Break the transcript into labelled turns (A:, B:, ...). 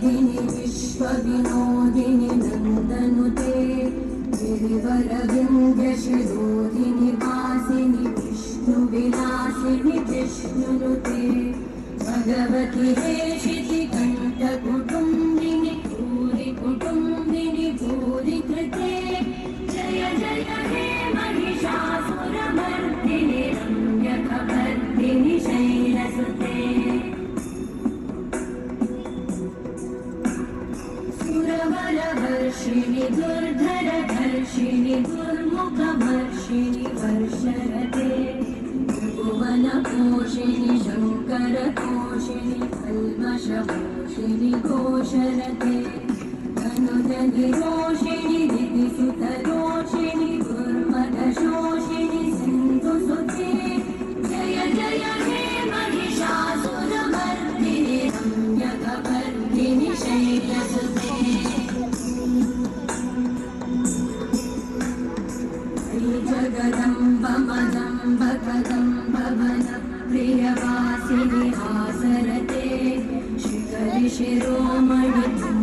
A: विश्वविदिनि विश्वविनोदिनि नन्दनुते गिरिवरविन्द्यशिरोधिनि वासिनि विष्णुविलासिनि विष्णुनुते भगवति हेशिति कण्ठकुटुम्बिनि भूरि कुटुम्बिनि भूरि कृते जय जय हे महिषासुरमर्दिनि रम्यकवर्दिनि शैलसुते सुरवरवर्षिणि दुर्धरधर्षिणि दुर्मुखमर्षिणि वर्षरते भुवनपोषिणि शङ्करतोषिणि कल्मषपोषिणि घोषरते धनुजनिरोषिणि दितिसुतरोषिणि दुर्मदशोषिणि सिन्धुसुते जय जय हे महिषासुरमर्दिनि रम्यकवर्दिनि शैलसुते जगदम्ब मदम्ब कदम्ब वन प्रियवासिनि हासरते शिखरि शिरोमणि